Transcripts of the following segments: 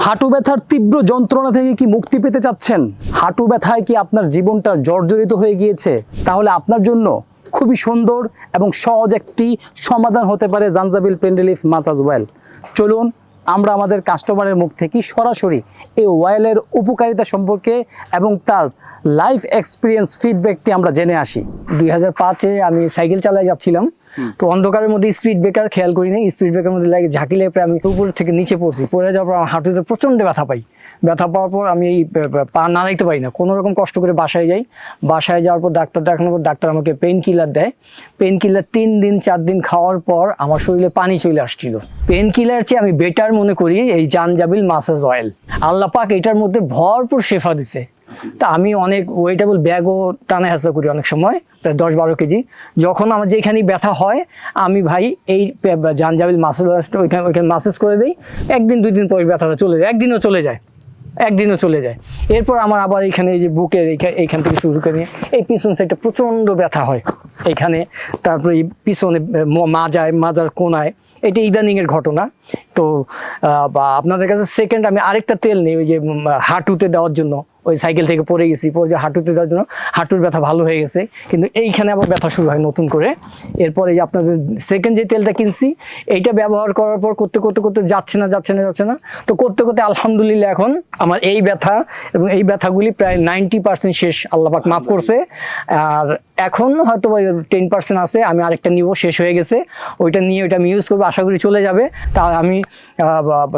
হাঁটু ব্যথার তীব্র যন্ত্রণা থেকে কি মুক্তি পেতে চাচ্ছেন? হাঁটু ব্যথায় কি আপনার জীবনটা জর্জরিত হয়ে গিয়েছে? তাহলে আপনার জন্য খুবই সুন্দর এবং সহজ একটি সমাধান হতে পারে জাঞ্জাবিল পেন রিলিফ মাসাজ অয়েল। চলুন আমরা আমাদের কাস্টমারের মুখ থেকে সরাসরি এই অয়েলের উপকারিতা সম্পর্কে এবং তার লাইফ এক্সপিরিয়েন্স ফিডব্যাকটি আমরা জেনে আসি। 2005-এ আমি সাইকেল চালায় যাচ্ছিলাম, তো অন্ধকারের মধ্যে স্পিড ব্রেকার খেয়াল করি না, স্পিড ব্রেকারের মধ্যে লাগে ঝাঁকি লেগে আমি উপর থেকে নিচে পড়ছি। পড়ে যাওয়ার পর আমার হাঁটুতে প্রচণ্ড ব্যথা পাই। ব্যথা পাওয়ার পর আমি এই পা নাড়াইতে পারি না, কোনো রকম কষ্ট করে বাসায় যাই। বাসায় যাওয়ার পর ডাক্তার দেখানোর পর ডাক্তার আমাকে পেন কিলার দেয়। পেন কিলার 3 দিন 4 দিন খাওয়ার পর আমার শরীরে পানি চলে আসছিল। পেন কিলার চেয়ে আমি বেটার মনে করি এই জাঞ্জাবিল মাসাজ অয়েল। আল্লাহ পাক এটার মধ্যে ভরপুর শেফা দিছে। তা আমি অনেক ওয়েটেবল ব্যাগও টানা হেঁচড়া করি অনেক সময়, প্রায় 10-12 কেজি। যখন আমার যেখানে ব্যথা হয় আমি ভাই এই জাঞ্জাবিল মাসাজ ওইখানে মাসাজ করে দিই। 1 দিন 2 দিন পর ব্যথাটা চলে যায়, একদিনও চলে যায়। এরপর আমার আবার এইখানে এই যে বুকের এইখান থেকে শুরু করে নিয়ে এই পিছন সাইডটা প্রচণ্ড ব্যথা হয় এইখানে। তারপরে এই পিছনে মাজার কোনায়, এটা ইদানিংয়ের ঘটনা। তো আপনাদের কাছে সেকেন্ড আমি আরেকটা তেল নিই ওই যে হাঁটুতে দেওয়ার জন্য। ওই সাইকেল থেকে পড়ে গেছি, পরে যে হাঁটুতে দেওয়ার জন্য হাঁটুর ব্যথা ভালো হয়ে গেছে, কিন্তু এইখানে আবার ব্যথা শুরু হয় নতুন করে। এরপরে যে আপনাদের সেকেন্ড যে তেলটা কিনছি এইটা ব্যবহার করার পর করতে যাচ্ছে না। তো করতে আলহামদুলিল্লাহ এখন আমার এই ব্যথা এবং এই ব্যথাগুলি প্রায় 90% শেষ, আল্লাহ পাক মাফ করছে। আর এখন হয়তো 10% আছে, আমি আরেকটা নিব, শেষ হয়ে গেছে। ওইটা আমি ইউজ করবো, আশা করি চলে যাবে। তা আমি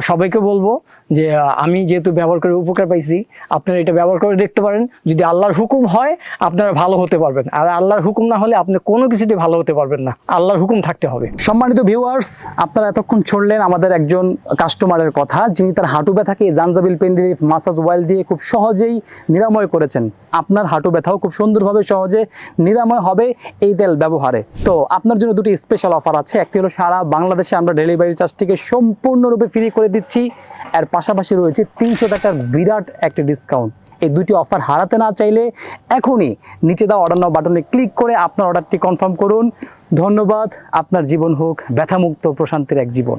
সবাইকে বলবো যে আমি যেহেতু ব্যবহার করে উপকার পাইছি, আপনারা এটা ব্যবহার করে দেখতে পারেন। যদি আল্লাহর হুকুম হয় আপনারা ভালো হতে পারবেন, আর আল্লাহর হুকুম না হলে আপনি কোনো কিছুতে ভালো হতে পারবেন না। আল্লাহর হুকুম থাকতে হবে। সম্মানিত ভিউয়ার্স, আপনারা এতক্ষণ শুনলেন আমাদের একজন কাস্টমারের কথা, যিনি তার হাঁটু ব্যথাকে জাঞ্জাবিল পেন রিলিফ মাসাজ অয়েল দিয়ে খুব সহজেই নিরাময় করেছেন। আপনার হাঁটু ব্যথাও খুব সুন্দরভাবে সহজে নিরাময় হবে এই তেল ব্যবহারে। তো আপনার জন্য 2টি স্পেশাল অফার আছে। একটি হলো সারা বাংলাদেশে আমরা ডেলিভারি চার্জটিকে সম্পূর্ণরূপে ফ্রি করে দিচ্ছি। এর পাশাপাশি রয়েছে 300 টাকার বিরাট একটি ডিসকাউন্ট। এই 2টি অফার হারাতে না চাইলে এখনই নিচে দেওয়া অর্ডার নাও বাটনে ক্লিক করে আপনার অর্ডারটি কনফার্ম করুন। ধন্যবাদ। আপনার জীবন হোক ব্যথামুক্ত প্রশান্তির এক জীবন।